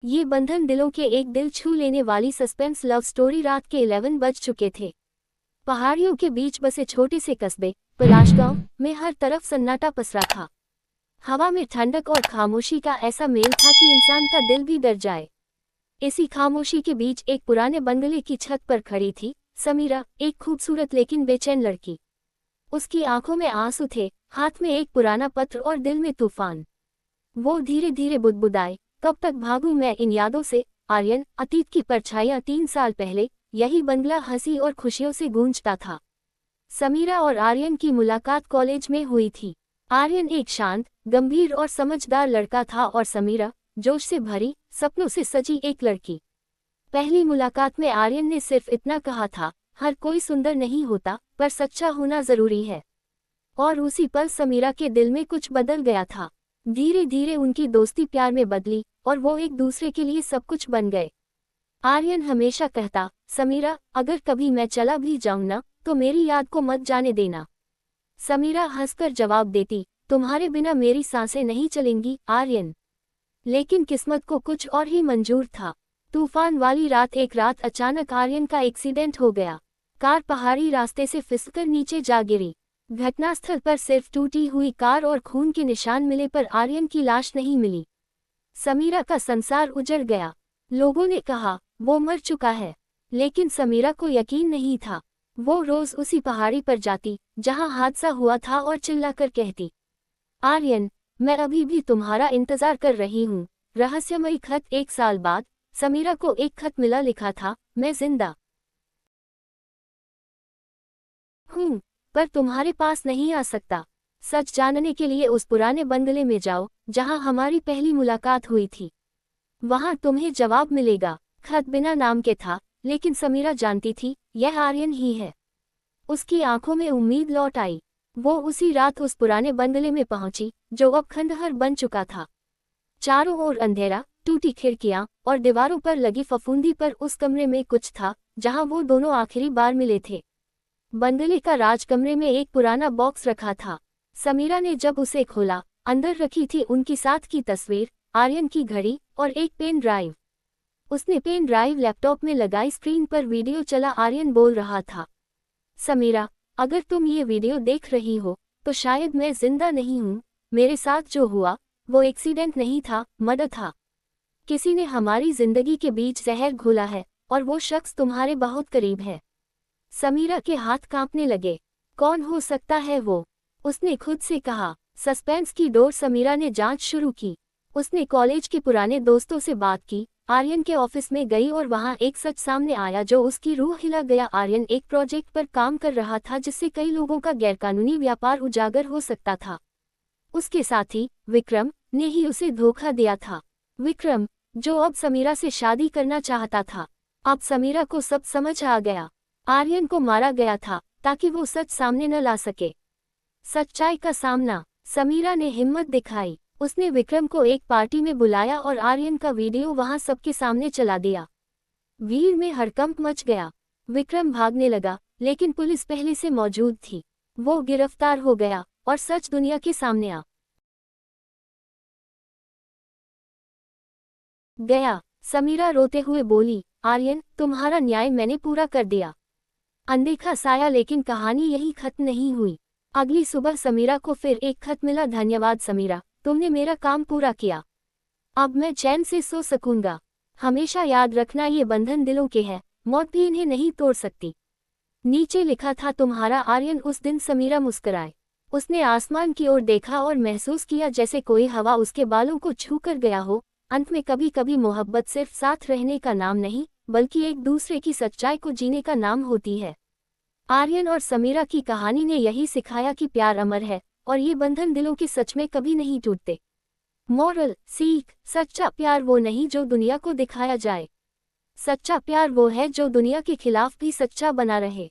ये बंधन दिलों के एक दिल छू लेने वाली सस्पेंस लव स्टोरी रात के 11 बज चुके थे। पहाड़ियों के बीच बसे छोटे से कस्बे पलाश गांव में हर तरफ सन्नाटा पसरा था। हवा में ठंडक और खामोशी का ऐसा मेल था कि इंसान का दिल भी डर जाए। इसी खामोशी के बीच एक पुराने बंगले की छत पर खड़ी थी समीरा, एक खूबसूरत लेकिन बेचैन लड़की। उसकी आंखों में आंसू थे, हाथ में एक पुराना पत्र और दिल में तूफान। वो धीरे धीरे बुदबुदाए, कब तक भागूं मैं इन यादों से। आर्यन, अतीत की परछाइयां। 3 साल पहले यही बंगला हंसी और खुशियों से गूंजता था। समीरा और आर्यन की मुलाकात कॉलेज में हुई थी। आर्यन एक शांत, गंभीर और समझदार लड़का था और समीरा जोश से भरी, सपनों से सजी एक लड़की। पहली मुलाकात में आर्यन ने सिर्फ इतना कहा था, हर कोई सुंदर नहीं होता, पर सच्चा होना जरूरी है। और उसी पल समीरा के दिल में कुछ बदल गया था। धीरे धीरे उनकी दोस्ती प्यार में बदली और वो एक दूसरे के लिए सब कुछ बन गए। आर्यन हमेशा कहता, समीरा, अगर कभी मैं चला भी जाऊं ना, तो मेरी याद को मत जाने देना। समीरा हंसकर जवाब देती, तुम्हारे बिना मेरी सांसें नहीं चलेंगी आर्यन। लेकिन किस्मत को कुछ और ही मंजूर था। तूफान वाली रात एक रात अचानक आर्यन का एक्सीडेंट हो गया। कार पहाड़ी रास्ते से फिसलकर नीचे जा गिरी। घटनास्थल पर सिर्फ टूटी हुई कार और खून के निशान मिले, पर आर्यन की लाश नहीं मिली। समीरा का संसार उजड़ गया। लोगों ने कहा वो मर चुका है, लेकिन समीरा को यकीन नहीं था। वो रोज उसी पहाड़ी पर जाती जहां हादसा हुआ था और चिल्लाकर कहती, आर्यन, मैं अभी भी तुम्हारा इंतजार कर रही हूँ। रहस्यमयी खत। 1 साल बाद समीरा को एक खत मिला, लिखा था, मैं जिंदा हूँ, पर तुम्हारे पास नहीं आ सकता। सच जानने के लिए उस पुराने बंगले में जाओ जहां हमारी पहली मुलाकात हुई थी। वहां तुम्हें जवाब मिलेगा। खत बिना नाम के था, लेकिन समीरा जानती थी यह आर्यन ही है। उसकी आंखों में उम्मीद लौट आई। वो उसी रात उस पुराने बंगले में पहुंची जो अब खंडहर बन चुका था। चारों ओर अंधेरा, टूटी खिड़कियां और दीवारों पर लगी फफूंदी, पर उस कमरे में कुछ था जहां वो दोनों आखिरी बार मिले थे। बंगले का राजकमरे में एक पुराना बॉक्स रखा था। समीरा ने जब उसे खोला, अंदर रखी थी उनकी साथ की तस्वीर, आर्यन की घड़ी और एक पेन ड्राइव। उसने पेन ड्राइव लैपटॉप में लगाई। स्क्रीन पर वीडियो चला। आर्यन बोल रहा था, समीरा, अगर तुम ये वीडियो देख रही हो तो शायद मैं जिंदा नहीं हूँ। मेरे साथ जो हुआ वो एक्सीडेंट नहीं था, मर्डर था। किसी ने हमारी जिंदगी के बीच जहर घोला है और वो शख्स तुम्हारे बहुत करीब है। समीरा के हाथ कांपने लगे। कौन हो सकता है वो? उसने खुद से कहा। सस्पेंस की डोर। समीरा ने जांच शुरू की। उसने कॉलेज के पुराने दोस्तों से बात की, आर्यन के ऑफिस में गई और वहां एक सच सामने आया जो उसकी रूह हिला गया। आर्यन एक प्रोजेक्ट पर काम कर रहा था जिससे कई लोगों का गैरकानूनी व्यापार उजागर हो सकता था। उसके साथी विक्रम ने ही उसे धोखा दिया था। विक्रम, जो अब समीरा से शादी करना चाहता था। अब समीरा को सब समझ आ गया। आर्यन को मारा गया था ताकि वो सच सामने न ला सके। सच्चाई का सामना। समीरा ने हिम्मत दिखाई। उसने विक्रम को एक पार्टी में बुलाया और आर्यन का वीडियो वहां सबके सामने चला दिया। भीड़ में हड़कंप मच गया। विक्रम भागने लगा, लेकिन पुलिस पहले से मौजूद थी। वो गिरफ्तार हो गया और सच दुनिया के सामने आ गया। समीरा रोते हुए बोली, आर्यन, तुम्हारा न्याय मैंने पूरा कर दिया। अनदेखा साया। लेकिन कहानी यही खत्म नहीं हुई। अगली सुबह समीरा को फिर एक खत मिला। धन्यवाद समीरा, तुमने मेरा काम पूरा किया। अब मैं चैन से सो सकूंगा। हमेशा याद रखना, ये बंधन दिलों के हैं, मौत भी इन्हें नहीं तोड़ सकती। नीचे लिखा था, तुम्हारा आर्यन। उस दिन समीरा मुस्कुराए। उसने आसमान की ओर देखा और महसूस किया जैसे कोई हवा उसके बालों को छू कर गया हो। अंत में कभी कभी मोहब्बत सिर्फ साथ रहने का नाम नहीं, बल्कि एक दूसरे की सच्चाई को जीने का नाम होती है। आर्यन और समीरा की कहानी ने यही सिखाया कि प्यार अमर है और ये बंधन दिलों के सच में कभी नहीं टूटते। मोरल सीख। सच्चा प्यार वो नहीं जो दुनिया को दिखाया जाए। सच्चा प्यार वो है जो दुनिया के खिलाफ भी सच्चा बना रहे।